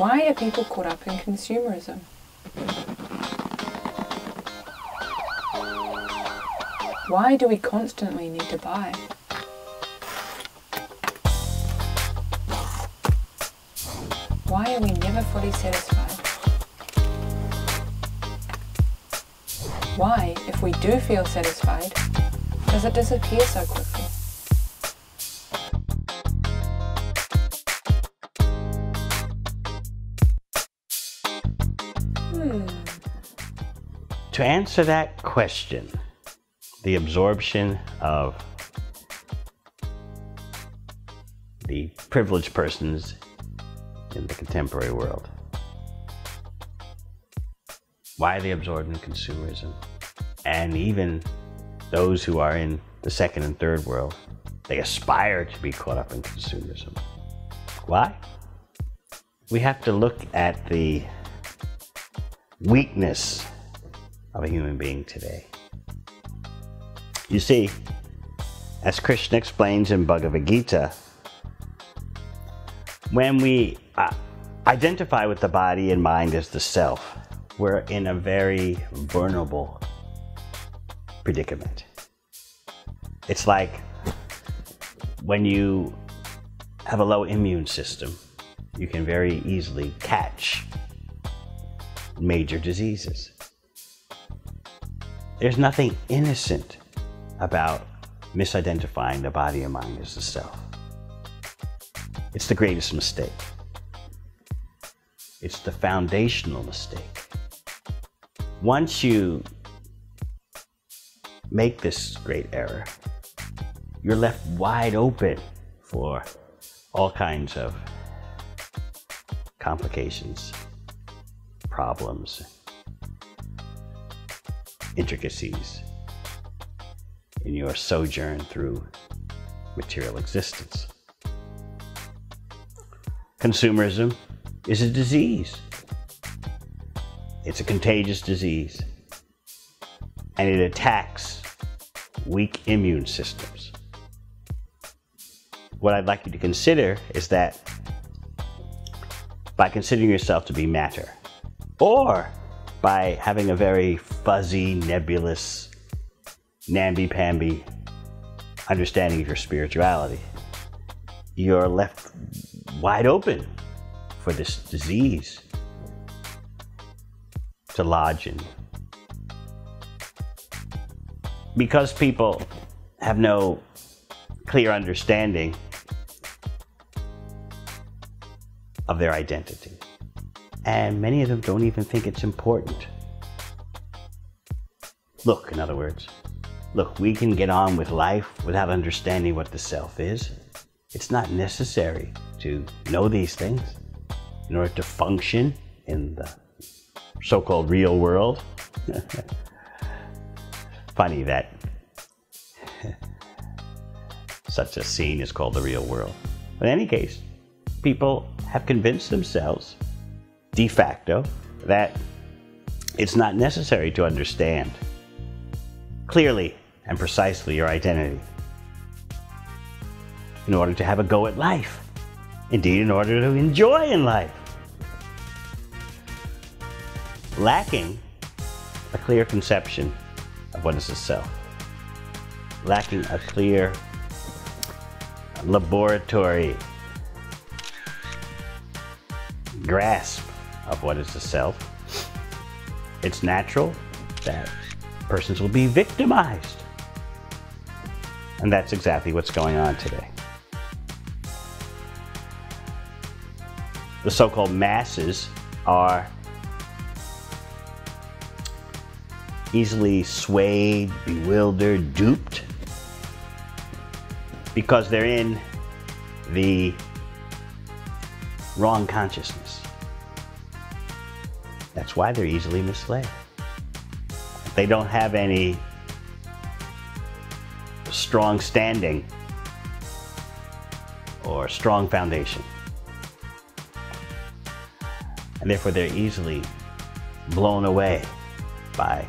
Why are people caught up in consumerism? Why do we constantly need to buy? Why are we never fully satisfied? Why, if we do feel satisfied, does it disappear so quickly? To answer that question, the absorption of the privileged persons in the contemporary world. Why are they absorbed in consumerism? And even those who are in the second and third world, they aspire to be caught up in consumerism. Why? We have to look at the weakness of a human being today. You see, as Krishna explains in Bhagavad-gita, when we identify with the body and mind as the self, we're in a very vulnerable predicament. It's like when you have a low immune system, you can very easily catch major diseases. There's nothing innocent about misidentifying the body and mind as the self. It's the greatest mistake. It's the foundational mistake. Once you make this great error, you're left wide open for all kinds of complications, problems, intricacies in your sojourn through material existence. Consumerism is a disease. It's a contagious disease, and it attacks weak immune systems. What I'd like you to consider is that by considering yourself to be matter, or by having a very fuzzy, nebulous, namby-pamby understanding of your spirituality, you're left wide open for this disease to lodge in. Because people have no clear understanding of their identity, and many of them don't even think it's important. Look, in other words, look, we can get on with life without understanding what the self is. It's not necessary to know these things in order to function in the so-called real world. Funny that such a scene is called the real world. But in any case, people have convinced themselves, de facto, that it's not necessary to understand clearly and precisely your identity in order to have a go at life. Indeed, in order to enjoy in life. Lacking a clear conception of what is the self. Lacking a clear laboratory grasp of what is the self. It's natural that persons will be victimized. And that's exactly what's going on today. The so-called masses are easily swayed, bewildered, duped, because they're in the wrong consciousness. That's why they're easily misled. They don't have any strong standing or strong foundation. And therefore they're easily blown away by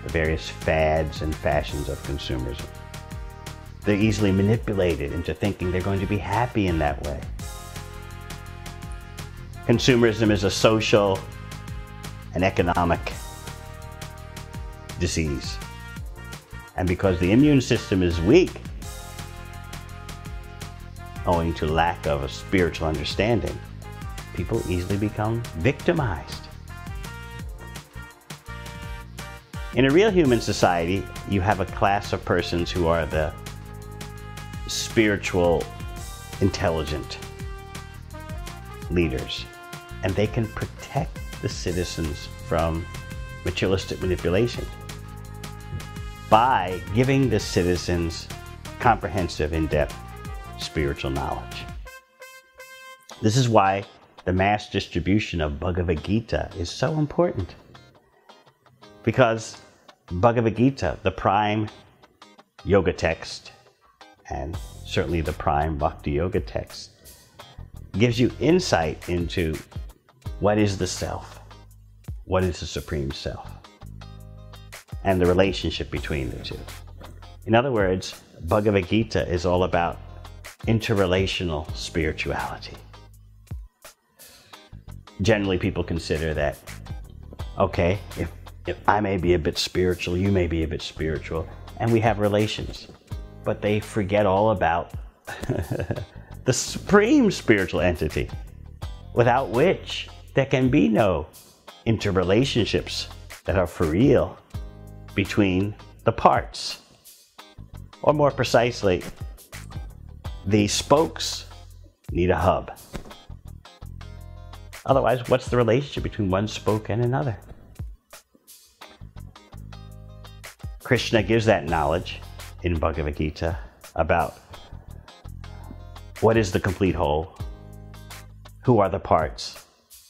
the various fads and fashions of consumerism. They're easily manipulated into thinking they're going to be happy in that way. Consumerism is a social and economic disease. And because the immune system is weak, owing to lack of a spiritual understanding, people easily become victimized. In a real human society, you have a class of persons who are the spiritual, intelligent leaders, and they can protect the citizens from materialistic manipulation by giving the citizens comprehensive, in-depth spiritual knowledge. This is why the mass distribution of Bhagavad-gita is so important. Because Bhagavad-gita, the prime yoga text, and certainly the prime Bhakti yoga text, gives you insight into what is the self, what is the supreme self, and the relationship between the two. In other words, Bhagavad-gita is all about interrelational spirituality. Generally, people consider that, okay, if I may be a bit spiritual, you may be a bit spiritual, and we have relations. But they forget all about the supreme spiritual entity, without which there can be no interrelationships that are for real between the parts. Or more precisely, the spokes need a hub. Otherwise, what's the relationship between one spoke and another? Krishna gives that knowledge in Bhagavad-gita about what is the complete whole, who are the parts,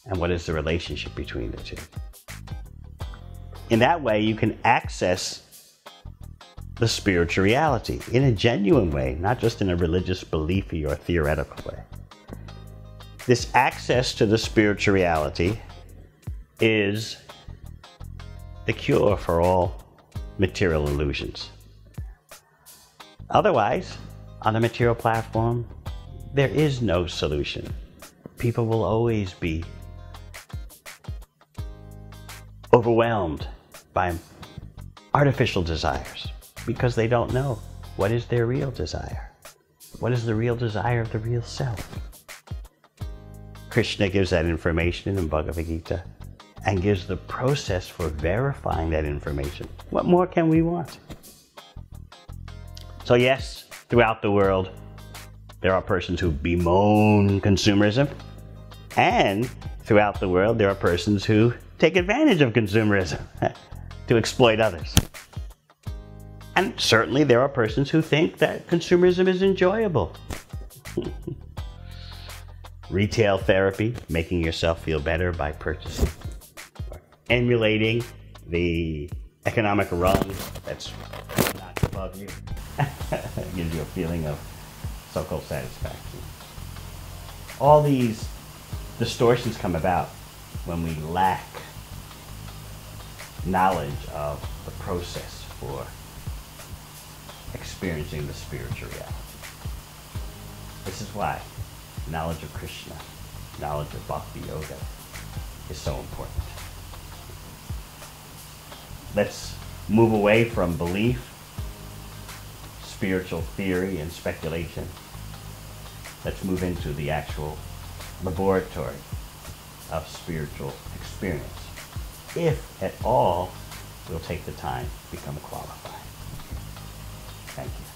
and what is the relationship between the two. In that way, you can access the spiritual reality in a genuine way, not just in a religious, beliefy, or theoretical way. This access to the spiritual reality is the cure for all material illusions. Otherwise, on the material platform, there is no solution. People will always be overwhelmed by artificial desires because they don't know what is their real desire. What is the real desire of the real self? Krishna gives that information in Bhagavad-gita and gives the process for verifying that information. What more can we want? So yes, throughout the world, there are persons who bemoan consumerism, and throughout the world, there are persons who take advantage of consumerism to exploit others. And certainly there are persons who think that consumerism is enjoyable. Retail therapy, making yourself feel better by purchasing, emulating the economic rung that's not above you, gives you a feeling of so-called satisfaction. All these distortions come about when we lack knowledge of the process for experiencing the spiritual reality. This is why knowledge of Krishna, knowledge of Bhakti Yoga is so important. Let's move away from belief, spiritual theory, and speculation. Let's move into the actual laboratory of spiritual experience. If at all, we'll take the time to become qualified. Thank you.